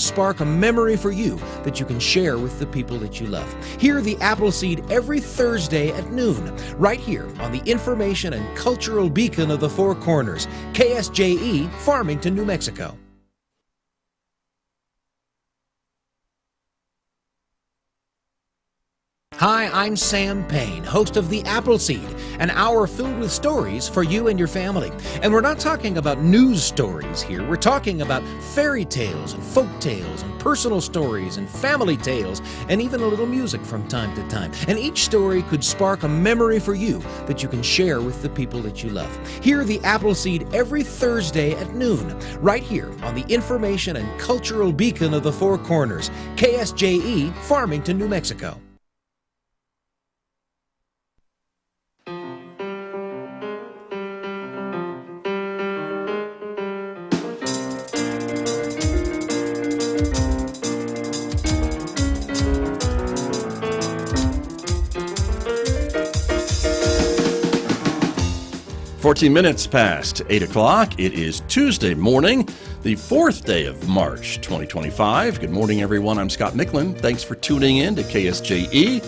spark a memory for you that you can share with the people that you love. Hear the Appleseed every Thursday at noon, right here on the information and cultural beacon of the Four Corners, KSJE, Farmington, New Mexico. Hi, I'm Sam Payne, host of The Appleseed, an hour filled with stories for you and your family. And we're not talking about news stories here. We're talking about fairy tales and folk tales and personal stories and family tales and even a little music from time to time. And each story could spark a memory for you that you can share with the people that you love. Hear The Appleseed every Thursday at noon, right here on the information and cultural beacon of the Four Corners, KSJE, Farmington, New Mexico. Fourteen minutes past 8 o'clock. It is Tuesday morning, the 4th day of March, 2025. Good morning, everyone. I'm Scott Micklin. Thanks for tuning in to KSJE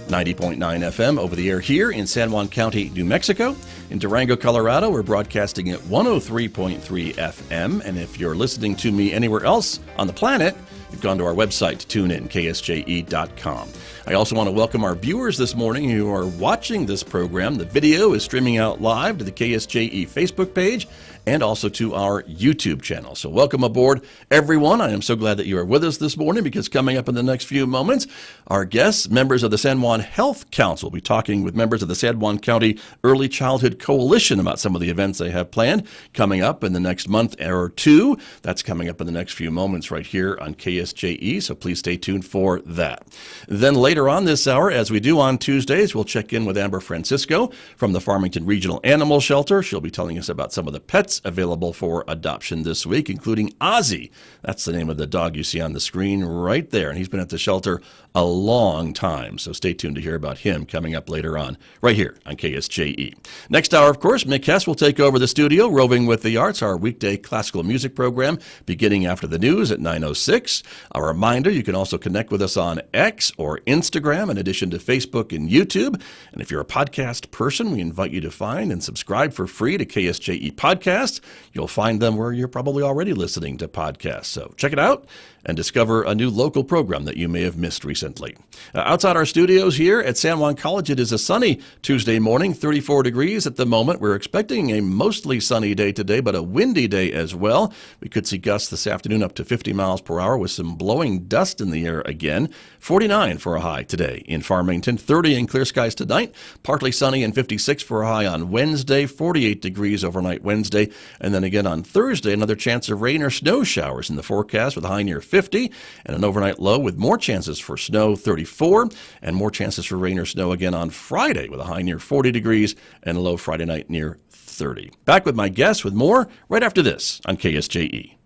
90.9 FM over the air here in San Juan County, New Mexico. In Durango, Colorado, we're broadcasting at 103.3 FM. And if you're listening to me anywhere else on the planet, you've gone to our website to tune in, ksje.com. I also want to welcome our viewers this morning who are watching this program. The video is streaming out live to the KSJE Facebook page and also to our YouTube channel. So welcome aboard, everyone. I am so glad that you are with us this morning, because coming up in the next few moments, our guests, members of the San Juan Health Council, will be talking with members of the San Juan County Early Childhood Coalition about some of the events they have planned coming up in the next month or two. That's coming up in the next few moments right here on KSJE, so please stay tuned for that. Then later on this hour, as we do on Tuesdays, we'll check in with Amber Francisco from the Farmington Regional Animal Shelter. She'll be telling us about some of the pets available for adoption this week, including Ozzy. That's the name of the dog you see on the screen right there, and he's been at the shelter a long time, so stay tuned to hear about him coming up later on, right here on KSJE. Next hour, of course, Mick Hess will take over the studio, Roving with the Arts, our weekday classical music program, beginning after the news at 9:06. A reminder, you can also connect with us on X or Instagram, in addition to Facebook and YouTube. And if you're a podcast person, we invite you to find and subscribe for free to KSJE Podcasts. You'll find them where you're probably already listening to podcasts. So check it out and discover a new local program that you may have missed recently. Outside our studios here at San Juan College, it is a sunny Tuesday morning, 34 degrees at the moment. We're expecting a mostly sunny day today, but a windy day as well. We could see gusts this afternoon up to 50 miles per hour with some blowing dust in the air again. 49 for a high today in Farmington, 30 in clear skies tonight, partly sunny and 56 for a high on Wednesday, 48 degrees overnight Wednesday, and then again on Thursday, another chance of rain or snow showers in the forecast with a high near 50 and an overnight low with more chances for snow, 34, and more chances for rain or snow again on Friday with a high near 40 degrees and a low Friday night near 30. Back with my guests with more right after this on KSJE.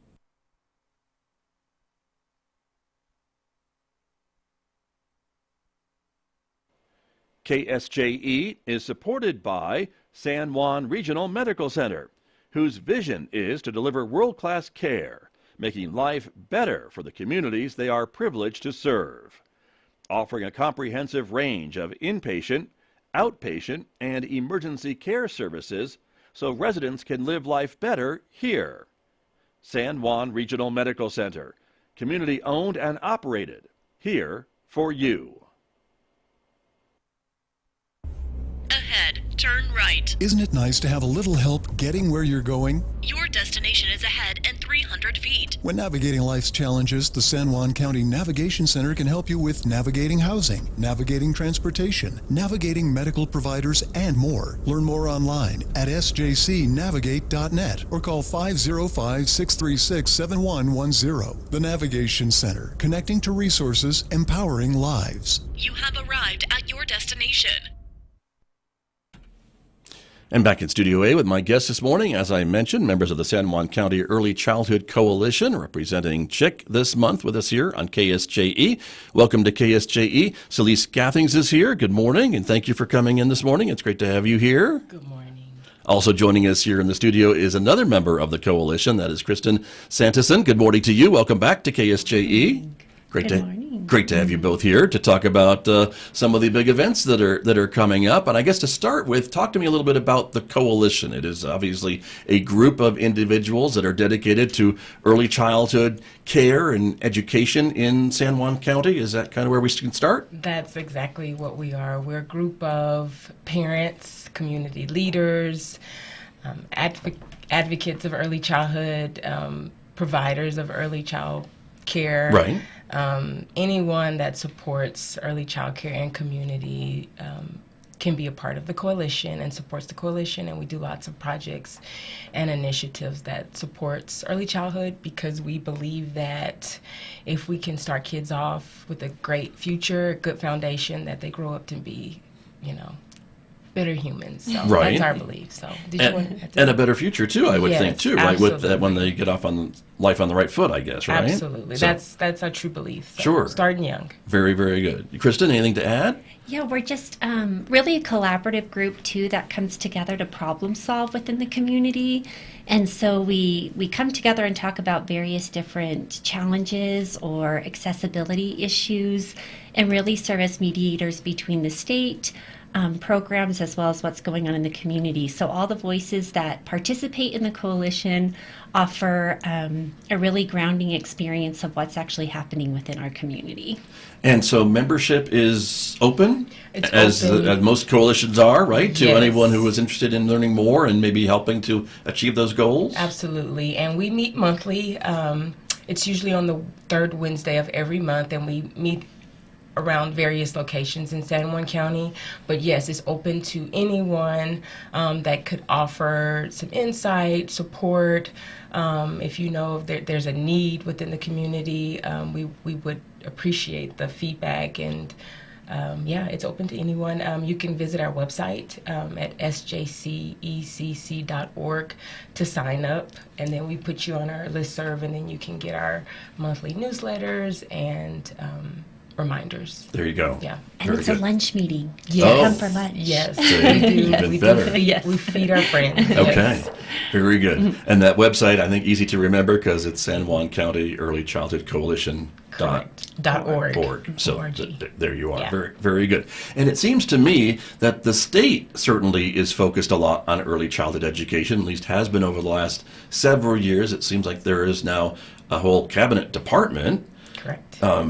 KSJE is supported by San Juan Regional Medical Center, whose vision is to deliver world-class care, making life better for the communities they are privileged to serve. Offering a comprehensive range of inpatient, outpatient, and emergency care services so residents can live life better here. San Juan Regional Medical Center, community owned and operated, here for you. Ahead, turn right. Isn't it nice to have a little help getting where you're going? Your destination is ahead and 300 feet. When navigating life's challenges, the San Juan County Navigation Center can help you with navigating housing, navigating transportation, navigating medical providers, and more. Learn more online at sjcnavigate.net or call 505-636-7110. The Navigation Center, connecting to resources, empowering lives. You have arrived at your destination. And back in Studio A with my guests this morning, as I mentioned, members of the San Juan County Early Childhood Coalition, representing CHIC this month with us here on KSJE. Welcome to KSJE. Celeste Gathings is here. Good morning, and thank you for coming in this morning. It's great to have you here. Good morning. Also joining us here in the studio is another member of the coalition. That is Kristen Sanderson. Good morning to you. Welcome back to KSJE. Great to have you both here to talk about some of the big events that are coming up. And I guess to start with, talk to me a little bit about the coalition. It is obviously a group of individuals that are dedicated to early childhood care and education in San Juan County. Is that kind of where we can start? That's exactly what we are. We're a group of parents, community leaders, advocates of early childhood, providers of early child care. Right. Anyone that supports early child care and community can be a part of the coalition and supports the coalition, and we do lots of projects and initiatives that supports early childhood because we believe that if we can start kids off with a great future, good foundation, that they grow up to be, better humans. So right. That's our belief. So did you want to add to and that? a better future too, I would Yes, think too, right? With that, absolutely. when they get off on life on the right foot, I guess, right? Absolutely. So, That's our true belief. So Sure. Starting young. very, very good. Kristen, anything to add? Yeah, we're just really a collaborative group, too, that comes together to problem solve within the community. And so we come together and talk about various different challenges or accessibility issues and really serve as mediators between the state, programs, as well as what's going on in the community. So all the voices that participate in the coalition offer a really grounding experience of what's actually happening within our community. And so membership is open, It's as open. most coalitions are, right? To Yes. anyone who is interested in learning more and maybe helping to achieve those goals? Absolutely. And we meet monthly. It's usually on the third Wednesday of every month, and we meet around various locations in San Juan County. But yes, it's open to anyone that could offer some insight, support. If you know if there's a need within the community, we would appreciate the feedback. And it's open to anyone. You can visit our website at sjcecc.org to sign up, and then we put you on our listserv, and then you can get our monthly newsletters and reminders. There you go. Yeah. And Very it's good. a lunch meeting. Yes. Come for lunch. Yes, See, we do. even We better. do. Yes. We feed our friends. Okay, Yes. very good. And that website, I think, easy to remember because it's San Juan County Early Childhood Coalition. Correct. .org. So .org. there you are. Yeah. Very, very good. And it seems to me that the state certainly is focused a lot on early childhood education, at least has been over the last several years. It seems like there is now a whole cabinet department Correct.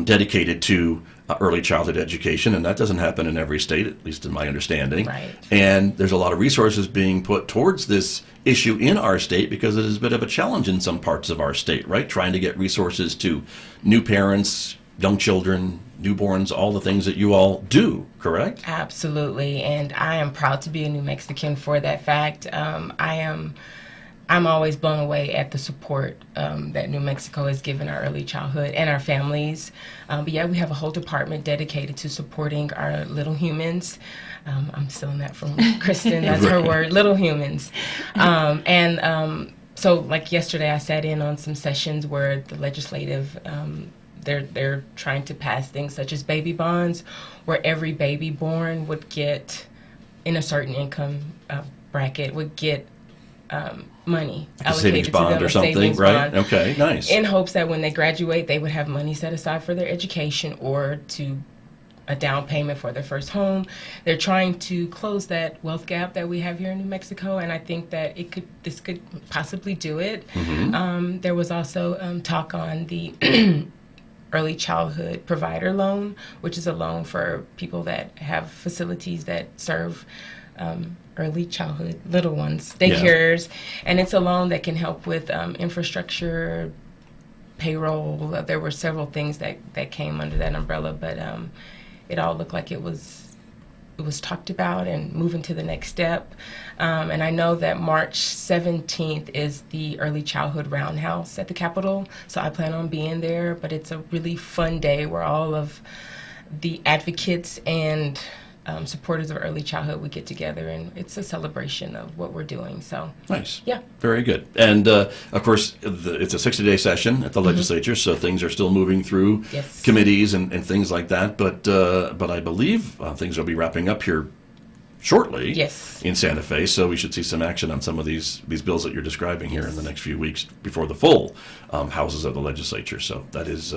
dedicated to early childhood education, and that doesn't happen in every state, at least in my understanding. Right. And there's a lot of resources being put towards this issue in our state because it is a bit of a challenge in some parts of our state, right? Trying to get resources to new parents, young children, newborns, all the things that you all do, correct? Absolutely, and I am proud to be a New Mexican for that fact. I'm always blown away at the support that New Mexico has given our early childhood and our families. But yeah, we have a whole department dedicated to supporting our little humans. I'm stealing that from Kristen. That's her word, little humans. So like yesterday, I sat in on some sessions where the legislative, they're trying to pass things such as baby bonds, where every baby born would get, in a certain income bracket, would get money A savings allocated to bond them, or a something, savings right? bond, Okay, nice. in hopes that when they graduate, they would have money set aside for their education or to a down payment for their first home. They're trying to close that wealth gap that we have here in New Mexico, and I think that this could possibly do it. Mm-hmm. There was also talk on the early childhood provider loan, which is a loan for people that have facilities that serve early childhood little ones, daycares, and it's a loan that can help with infrastructure, payroll. There were several things that came under that umbrella, but it all looked like it was talked about and moving to the next step. And I know that March 17th is the Early Childhood Roundhouse at the Capitol, so I plan on being there, but it's a really fun day where all of the advocates and supporters of early childhood, we get together, and it's a celebration of what we're doing. So Nice. Yeah. Very good. And of course, it's a 60-day session at the legislature, so things are still moving through Yes. committees and things like that. But I believe things will be wrapping up here shortly. Yes. In Santa Fe, so we should see some action on some of these bills that you're describing here in the next few weeks before the full houses of the legislature. So that is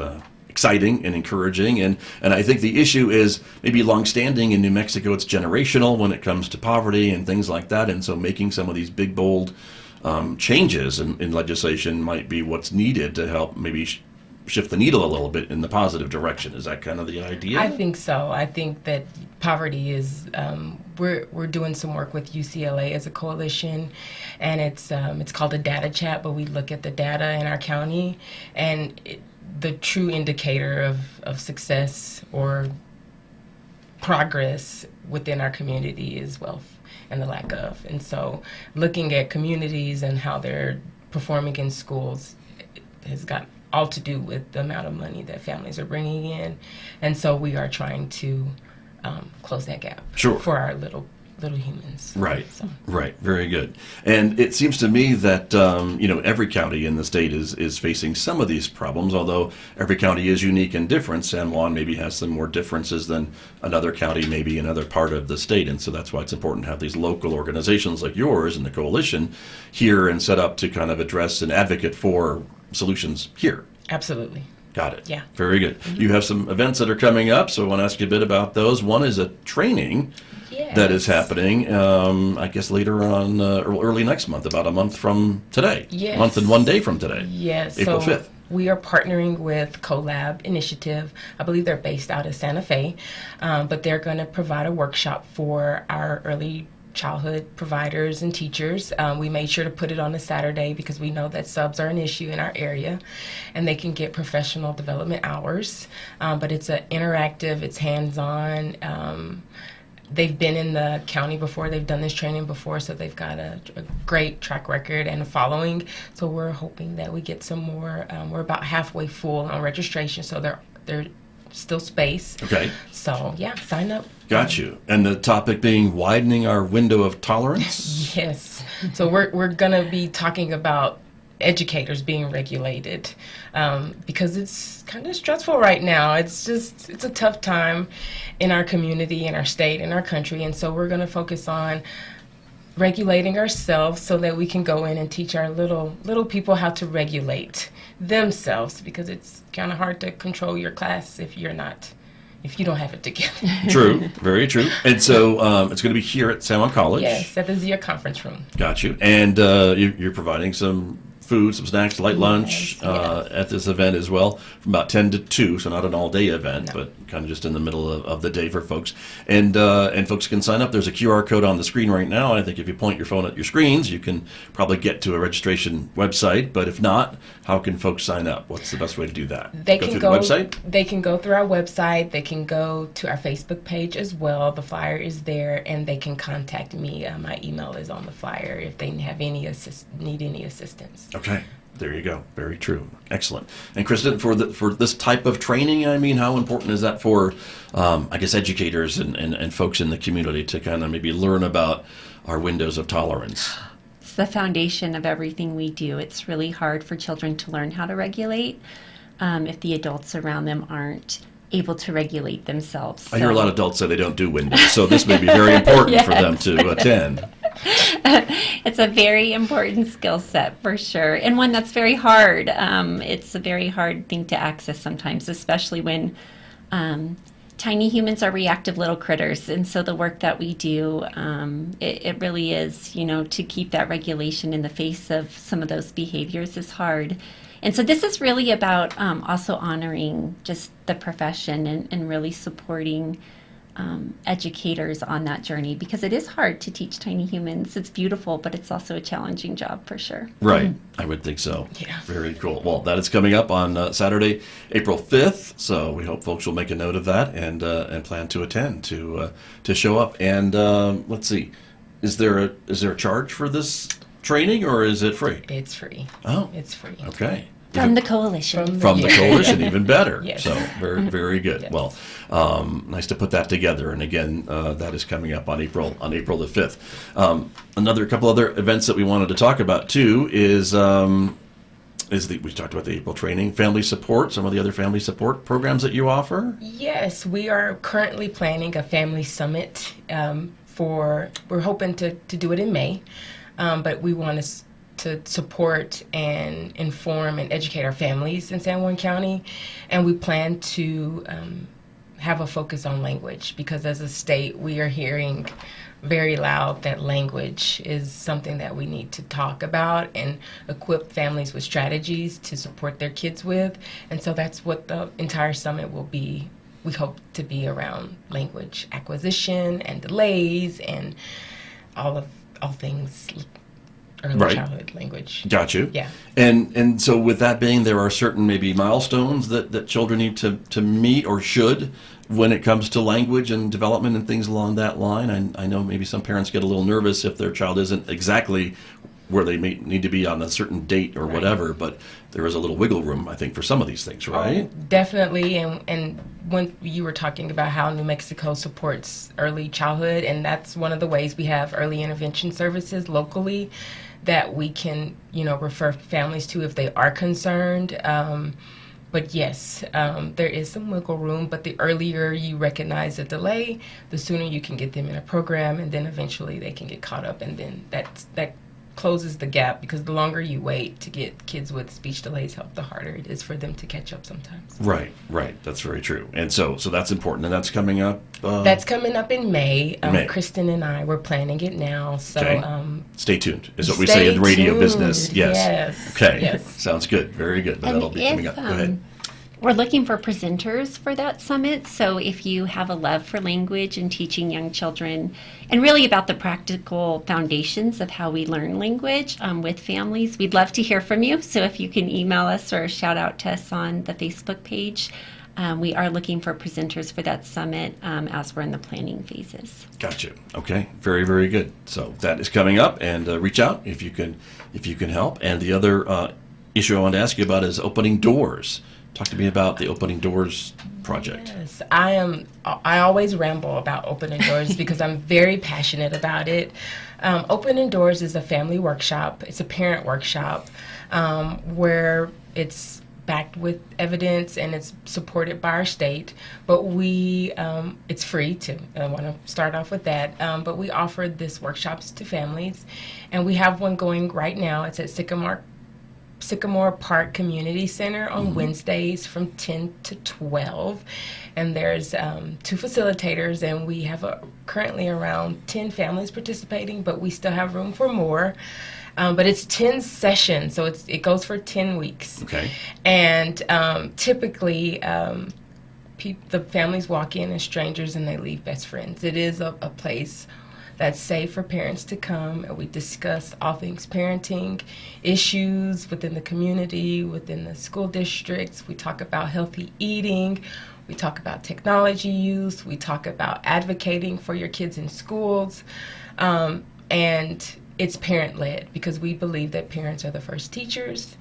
exciting and encouraging, and I think the issue is maybe longstanding in New Mexico. It's generational when it comes to poverty and things like that, and so making some of these big, bold changes in legislation might be what's needed to help maybe shift the needle a little bit in the positive direction. Is that kind of the idea? I think so. I think that poverty is, we're doing some work with UCLA as a coalition, and it's called a data chat, but we look at the data in our county, and the true indicator of success or progress within our community is wealth and the lack of. And so looking at communities and how they're performing in schools has got all to do with the amount of money that families are bringing in. And so we are trying to close that gap for our little humans. Right, So. right. Very good. And it seems to me that, every county in the state is facing some of these problems, although every county is unique and different. San Juan maybe has some more differences than another county, maybe another part of the state. And so that's why it's important to have these local organizations like yours and the coalition here and set up to kind of address and advocate for solutions here. Absolutely. Got it. Yeah. Very good. You have some events that are coming up, so I want to ask you a bit about those. One is a training that is happening, I guess later on, early next month, about a month from today. Yes. A month and 1 day from today. Yes. April so 5th. We are partnering with CoLab Initiative. I believe they're based out of Santa Fe, but they're going to provide a workshop for our early childhood providers and teachers. We made sure to put it on a Saturday because we know that subs are an issue in our area, and they can get professional development hours. But it's interactive, it's hands-on. They've been in the county before, they've done this training before, so they've got a great track record and a following. So we're hoping that we get some more. We're about halfway full on registration, so they're still space. Okay. So yeah, sign up. Got you. And the topic being widening our window of tolerance? Yes. So we're going to be talking about educators being regulated because it's kind of stressful right now. It's a tough time in our community, in our state, in our country. And so we're going to focus on regulating ourselves so that we can go in and teach our little people how to regulate themselves, because it's kind of hard to control your class if you don't have it together. True, very true. And so it's going to be here at San Juan College. Yes, at the Zia conference room. Got you. And you're providing some food, some snacks, light lunch at this event as well, from about 10 to 2, so not an all-day event, but kind of just in the middle of the day for folks. And folks can sign up. There's a QR code on the screen right now. I think if you point your phone at your screens, you can probably get to a registration website. But if not, how can folks sign up? What's the best way to do that? They go can through go the website? They can go through our website. They can go to our Facebook page as well. The flyer is there, and they can contact me. My email is on the flyer if they have need any assistance. Okay. There you go. Very true. Excellent. And Kristen, for this type of training, I mean, how important is that for, I guess, educators and folks in the community to kind of maybe learn about our windows of tolerance? It's the foundation of everything we do. It's really hard for children to learn how to regulate if the adults around them aren't able to regulate themselves. I hear a lot of adults say they don't do windows, so this may be very important for them to attend. It's a very important skill set for sure, and one that's very hard. It's a very hard thing to access sometimes, especially when tiny humans are reactive little critters. And so the work that we do, it really is, to keep that regulation in the face of some of those behaviors is hard. And so this is really about also honoring just the profession and really supporting educators on that journey, because it is hard to teach tiny humans. It's beautiful, but it's also a challenging job for sure. Right. I would think so. Yeah. Very cool. Well, that is coming up on Saturday, April 5th. So we hope folks will make a note of that and plan to attend, to show up. And let's see, is there a charge for this training, or is it free? It's free. Oh. It's free. Okay. From the coalition. From the coalition, even better. Yes. So very, very good. Yes. Well, nice to put that together. And again, that is coming up on April the 5th. A couple other events that we wanted to talk about too is we talked about the April training, family support, some of the other family support programs that you offer. Yes, we are currently planning a family summit we're hoping to do it in May, but we want to support and inform and educate our families in San Juan County, and we plan to have a focus on language, because as a state we are hearing very loud that language is something that we need to talk about and equip families with strategies to support their kids with. And so that's what the entire summit will be. We hope to be around language acquisition and delays and all things early childhood language. Got you. Yeah. And so with that being, there are certain maybe milestones that children need to meet or should when it comes to language and development and things along that line. I know maybe some parents get a little nervous if their child isn't exactly where they may need to be on a certain date or whatever, but there is a little wiggle room, I think, for some of these things, right? Oh, definitely. And when you were talking about how New Mexico supports early childhood, and that's one of the ways we have early intervention services locally that we can, refer families to if they are concerned. But yes, there is some wiggle room, but the earlier you recognize a delay, the sooner you can get them in a program, and then eventually they can get caught up, and then that closes the gap, because the longer you wait to get kids with speech delays help, the harder it is for them to catch up sometimes. Right. That's very true. And so that's important, and that's coming up? That's coming up in May. May. Kristen and I, we're planning it now. So stay tuned, is what we say in radio business. Yes. Okay. Yes. Sounds good. Very good. But that'll be coming up. Go ahead. We're looking for presenters for that summit. So if you have a love for language and teaching young children, and really about the practical foundations of how we learn language with families, we'd love to hear from you. So if you can email us or shout out to us on the Facebook page, we are looking for presenters for that summit as we're in the planning phases. Gotcha. Okay. Very, very good. So that is coming up, and reach out if you can help. And the other issue I wanted to ask you about is opening doors. Talk to me about the Opening Doors project. Yes, I always ramble about Opening Doors because I'm very passionate about it. Opening Doors is a family workshop. It's a parent workshop where it's backed with evidence and it's supported by our state. But it's free too. I want to start off with that. But we offer this workshops to families, and we have one going right now. It's at Sycamore Park Community Center on Wednesdays from 10 to 12. And there's 2 facilitators, and we have currently around 10 families participating, but we still have room for more. But it's 10 sessions, so it goes for 10 weeks. Okay. And typically, the families walk in as strangers and they leave best friends. It is a place that's safe for parents to come, and we discuss all things parenting, issues within the community, within the school districts. We talk about healthy eating. We talk about technology use. We talk about advocating for your kids in schools. And it's parent-led, because we believe that parents are the first teachers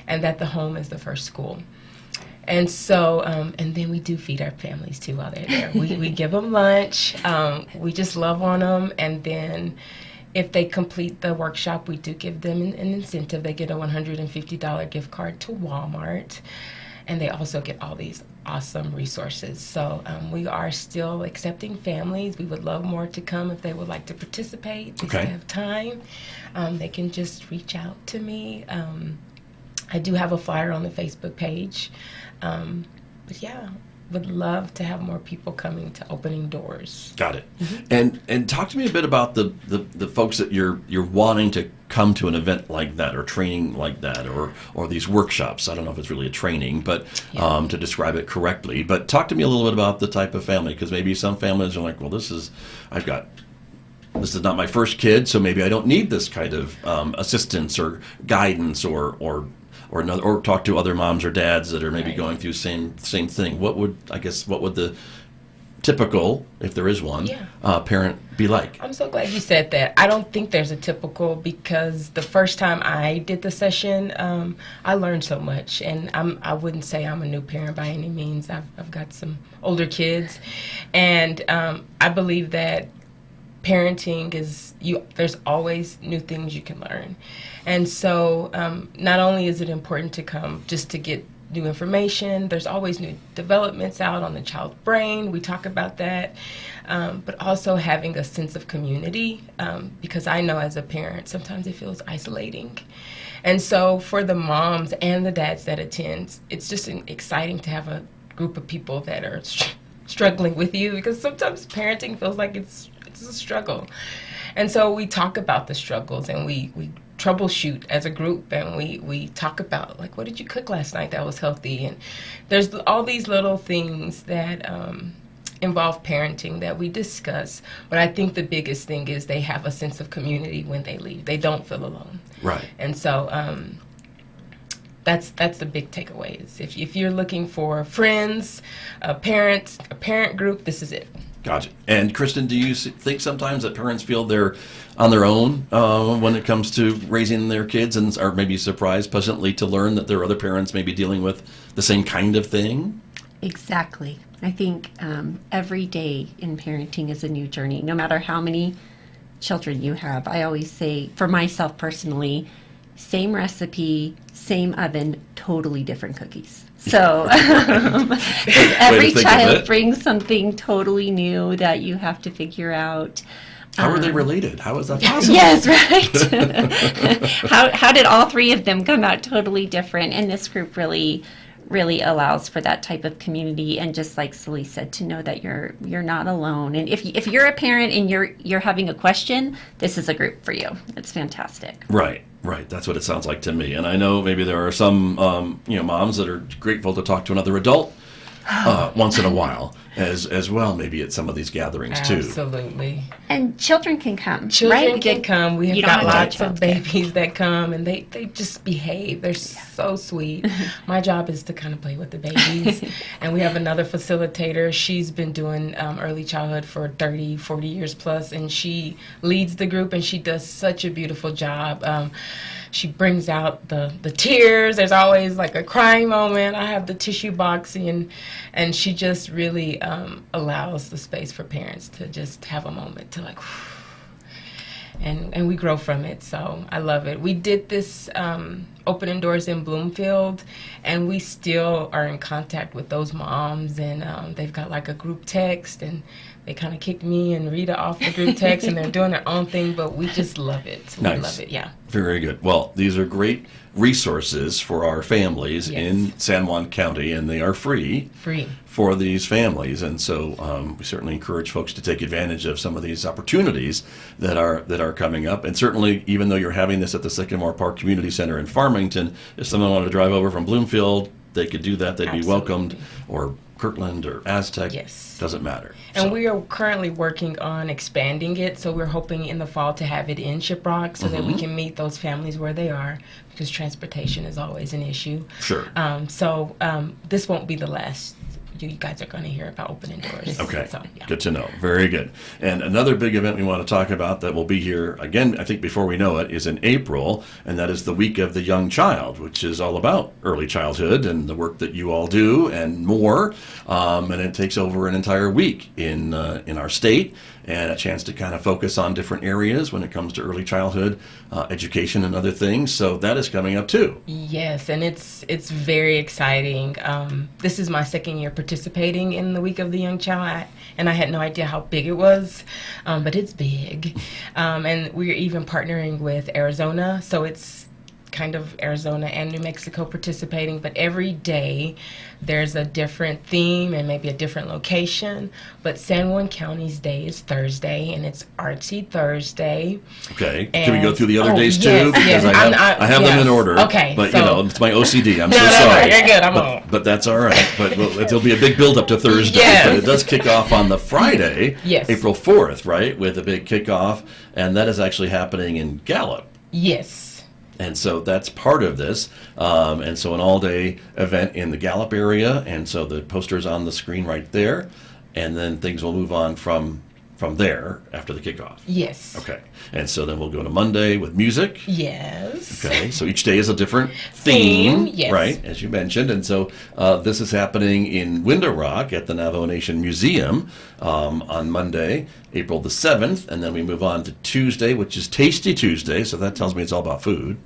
and that the home is the first school. And so, and then we do feed our families too while they're there. We give them lunch. We just love on them. And then if they complete the workshop, we do give them an incentive. They get a $150 gift card to Walmart. And they also get all these awesome resources. So we are still accepting families. We would love more to come if they would like to participate. If they have time, they can just reach out to me. I do have a flyer on the Facebook page. But yeah, would love to have more people coming to Opening Doors. Got it. And talk to me a bit about the folks that you're wanting to come to an event like that, or training like that, or these workshops. I don't know if it's really a training, but to describe it correctly. But talk to me a little bit about the type of family, because maybe some families are like, well, this is not my first kid, so maybe I don't need this kind of assistance or guidance or talk to other moms or dads that are maybe going through same thing. What would the typical, if there is one, parent be like? I'm so glad you said that. I don't think there's a typical, because the first time I did the session, I learned so much, and I wouldn't say I'm a new parent by any means. I've got some older kids, and I believe that parenting there's always new things you can learn. And so not only is it important to come just to get new information. There's always new developments out on the child's brain. We talk about that. But also having a sense of community, because I know as a parent, sometimes it feels isolating. And so for the moms and the dads that attend, it's just exciting to have a group of people that are struggling with you, because sometimes parenting feels like it's a struggle. And so we talk about the struggles, and we troubleshoot as a group, and we talk about, like, what did you cook last night that was healthy? And there's all these little things that involve parenting that we discuss. But I think the biggest thing is they have a sense of community when they leave. They don't feel alone. Right. And so that's the big takeaway. Is if you're looking for friends, a parent group, this is it. Gotcha. And Kristen, do you think sometimes that parents feel they're on their own when it comes to raising their kids, and are maybe surprised pleasantly to learn that there are other parents maybe dealing with the same kind of thing? Exactly. I think every day in parenting is a new journey, no matter how many children you have. I always say, for myself personally, same recipe, same oven, totally different cookies. So every child brings something totally new that you have to figure out. How are they related? How is that possible? Yes, right. How did all three of them come out totally different? And this group really allows for that type of community, and just like Celie said, to know that you're not alone. And if you're a parent and you're having a question, this is a group for you. It's fantastic. Right. That's what it sounds like to me. And I know maybe there are some moms that are grateful to talk to another adult once in a while as well, maybe at some of these gatherings too. Absolutely. And children can come. Children right? can come. We have You don't got have to lots have of babies that come, and they just behave. They're so sweet. My job is to kind of play with the babies. And we have another facilitator. She's been doing early childhood for 30, 40 years plus, and she leads the group, and she does such a beautiful job. She brings out the tears. There's always like a crying moment. I have the tissue box, and she just really allows the space for parents to just have a moment to like, and we grow from it. So I love it. We did this opening doors in Bloomfield, and we still are in contact with those moms, and they've got like a group text, and they kind of kicked me and Rita off the group text, and they're doing their own thing, but we just love it. Nice. We love it, yeah. Very good. Well, these are great resources for our families in San Juan County, and they are free for these families. And so we certainly encourage folks to take advantage of some of these opportunities that are coming up. And certainly, even though you're having this at the Sycamore Park Community Center in Farmington, if someone wanted to drive over from Bloomfield, they could do that. They'd be welcomed. Or Kirtland or Aztec, doesn't matter. And we are currently working on expanding it, so we're hoping in the fall to have it in Shiprock so that we can meet those families where they are, because transportation is always an issue. Sure. So this won't be the last you guys are going to hear about opening doors. Okay, so, yeah. Good to know. Very good. And another big event we want to talk about that will be here, again, I think before we know it, is in April, and that is the Week of the Young Child, which is all about early childhood and the work that you all do and more. And it takes over an entire week in our state, and a chance to kind of focus on different areas when it comes to early childhood education and other things. So that is coming up too. Yes, and it's very exciting. This is my second year participating in the Week of the Young Child, and I had no idea how big it was, but it's big. And we're even partnering with Arizona, so it's kind of Arizona and New Mexico participating, but every day there's a different theme and maybe a different location. But San Juan County's day is Thursday, and it's Artsy Thursday. Okay. Can we go through the other days too? Yes, because I have them in order. Okay. But so, it's my OCD. I'm no, so sorry. You're good. But that's all right. But it'll be a big build up to Thursday. Yes. But it does kick off on the Friday, April 4th, right, with a big kickoff, and that is actually happening in Gallup. Yes. And so that's part of this. And so an all-day event in the Gallup area. And so the poster's on the screen right there. And then things will move on from there after the kickoff. Yes. Okay. And so then we'll go to Monday with music. Yes. Okay. So each day is a different theme, yes. Right, as you mentioned. And so this is happening in Window Rock at the Navajo Nation Museum on Monday, April the 7th. And then we move on to Tuesday, which is Tasty Tuesday. So that tells me it's all about food.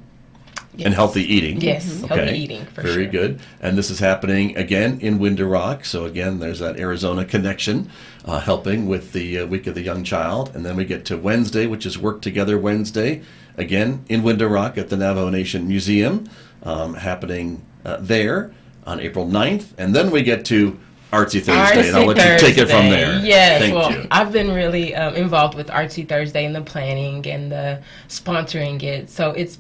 and healthy eating. Yes, healthy eating, for Very sure. good. And this is happening again in Winter Rock. So again, there's that Arizona connection helping with the Week of the Young Child. And then we get to Wednesday, which is Work Together Wednesday, again in Winter Rock at the Navajo Nation Museum, happening there on April 9th. And then we get to Artsy Thursday, and I'll let you take it from there. Yes, Thank you. I've been really involved with Artsy Thursday and the planning and the sponsoring it. So it's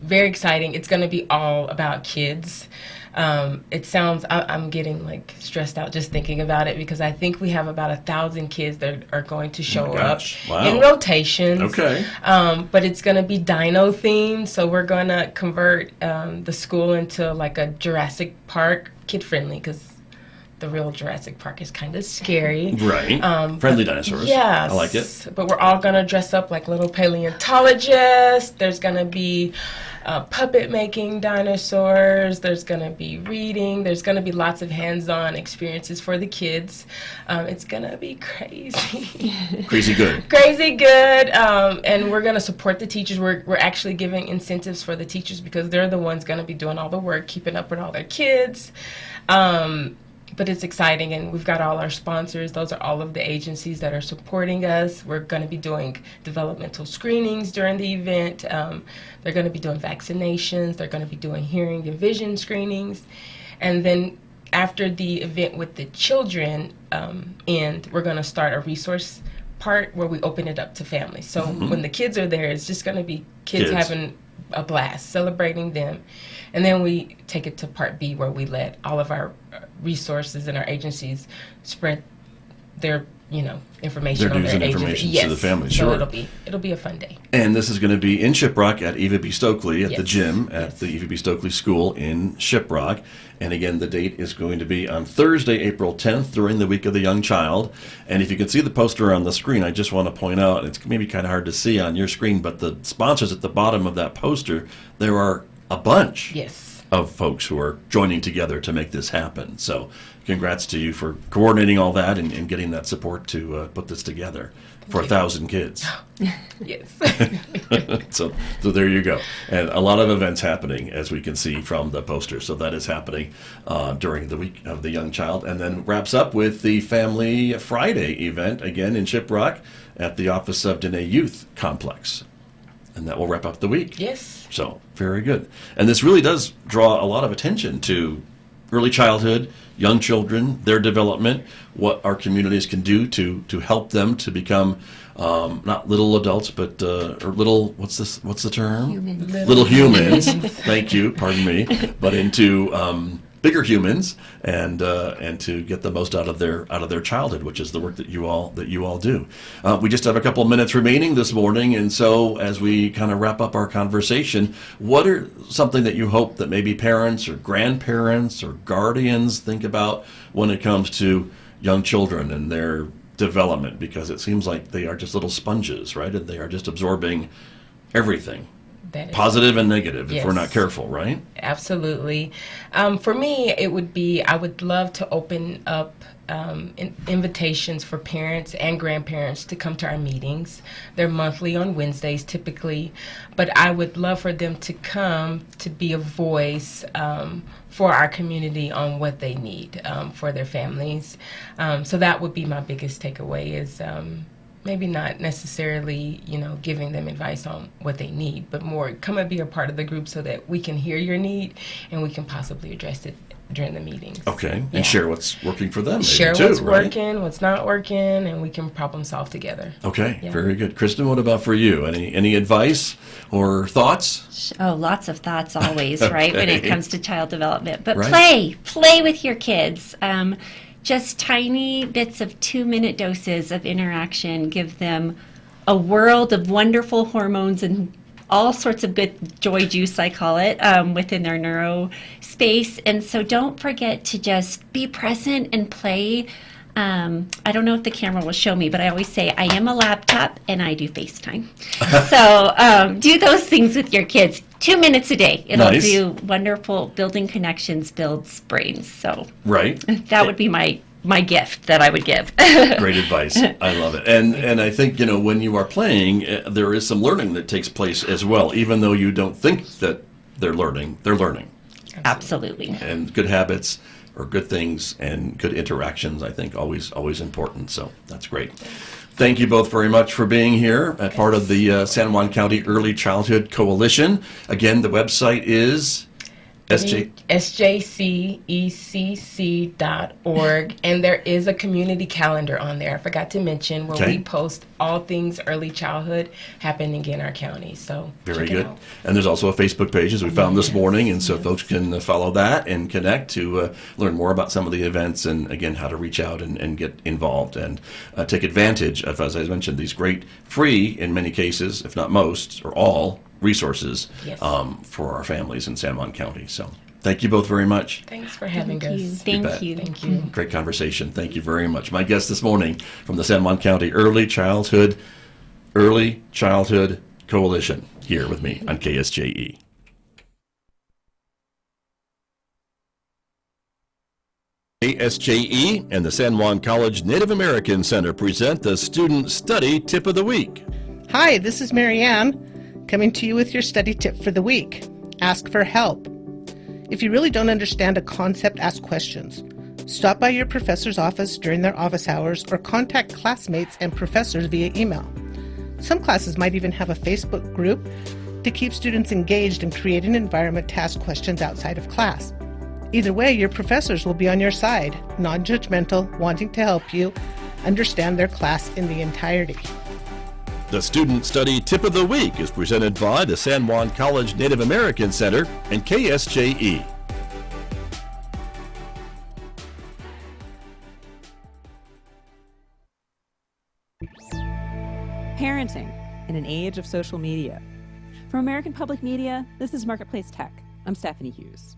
very exciting. It's going to be all about kids. It sounds, I'm getting like stressed out just thinking about it, because I think we have about 1,000 kids that are going to show up in rotations. Okay. But it's going to be dino themed. So we're going to convert the school into like a Jurassic Park, kid friendly, because the real Jurassic Park is kind of scary. Right. Friendly dinosaurs. Yes. I like it. But we're all going to dress up like little paleontologists. There's going to be puppet making dinosaurs. There's going to be reading. There's going to be lots of hands-on experiences for the kids. It's going to be crazy. Crazy good. Crazy good. And we're going to support the teachers. We're actually giving incentives for the teachers, because they're the ones going to be doing all the work, keeping up with all their kids. But it's exciting, and we've got all our sponsors. Those are all of the agencies that are supporting us. We're going to be doing developmental screenings during the event. They're going to be doing vaccinations. They're going to be doing hearing and vision screenings. And then after the event with the children we're going to start a resource part where we open it up to families. So when the kids are there, it's just going to be kids having a blast, celebrating them. And then we take it to part B, where we let all of our resources and our agencies spread their, information Their on news their and agencies. information to the families, So sure. it'll be a fun day. And this is going to be in Shiprock at Eva B. Stokely at the Yes. gym at the Eva B. Stokely School in Shiprock. And again, the date is going to be on Thursday, April 10th, during the Week of the Young Child. And if you can see the poster on the screen, I just want to point out, it's maybe kind of hard to see on your screen, but the sponsors at the bottom of that poster, there are a bunch. Yes. Of folks who are joining together to make this happen. So congrats to you for coordinating all that and getting that support to put this together for 1,000 kids. Yes. So there you go. And a lot of events happening, as we can see from the poster. So that is happening during the Week of the Young Child. And then wraps up with the Family Friday event, again in Shiprock at the Office of Dene Youth Complex. And that will wrap up the week. Yes. So, very good. And this really does draw a lot of attention to early childhood, young children, their development, what our communities can do to help them to become not little adults, but or little, what's the term? Humans. Little humans. Thank you, pardon me. But into bigger humans, and to get the most out of their childhood, which is the work that you all do. We just have a couple of minutes remaining this morning, and so as we kind of wrap up our conversation, what are something that you hope that maybe parents or grandparents or guardians think about when it comes to young children and their development? Because it seems like they are just little sponges, right? And they are just absorbing everything. That is Positive and negative, if we're Yes. not careful, right? Absolutely. For me, it would be, I would love to open up invitations for parents and grandparents to come to our meetings. They're monthly on Wednesdays typically, but I would love for them to come to be a voice for our community on what they need for their families. So that would be my biggest takeaway is maybe not necessarily, giving them advice on what they need, but more come and be a part of the group so that we can hear your need and we can possibly address it during the meetings. Okay, Yeah. and share what's working for them. Share maybe, too, what's right? working, what's not working, and we can problem solve together. Okay, Yeah. very good. Kristen, what about for you? Any advice or thoughts? Oh, lots of thoughts always, right, when it Okay. comes to child development. But Right. play with your kids. Just tiny bits of 2-minute doses of interaction give them a world of wonderful hormones and all sorts of good joy juice, I call it, within their neuro space. And so don't forget to just be present and play. I don't know if the camera will show me, but I always say I am a laptop and I do FaceTime. So do those things with your kids. 2 minutes a day. It'll Nice. do wonderful building connections, builds brains. So Right. that would be my gift that I would give. Great advice. I love it. And I think, when you are playing, there is some learning that takes place as well, even though you don't think that they're learning. Absolutely. And good habits or good things and good interactions, I think, always important. So that's great. Thank you both very much for being here as part of the San Juan County Early Childhood Coalition. Again, the website is sjcecc.org, and there is a community calendar on there. I forgot to mention where we post all things early childhood happening in our county. So very good. And there's also a Facebook page, as we found this morning, and so folks can follow that and connect to learn more about some of the events and, again, how to reach out and get involved and take advantage of, as I mentioned, these great free, in many cases, if not most or all, resources for our families in San Juan County. So thank you both very much. Thanks for having us. Thank you. Thank you. Great conversation. Thank you very much. My guest this morning from the San Juan County Early Childhood Coalition here with me on KSJE. KSJE and the San Juan College Native American Center present the Student Study Tip of the Week. Hi, this is Marianne, coming to you with your study tip for the week. Ask for help. If you really don't understand a concept, ask questions. Stop by your professor's office during their office hours or contact classmates and professors via email. Some classes might even have a Facebook group to keep students engaged and create an environment to ask questions outside of class. Either way, your professors will be on your side, non-judgmental, wanting to help you understand their class in the entirety. The Student Study Tip of the Week is presented by the San Juan College Native American Center and KSJE. Parenting in an age of social media. From American Public Media, this is Marketplace Tech. I'm Stephanie Hughes.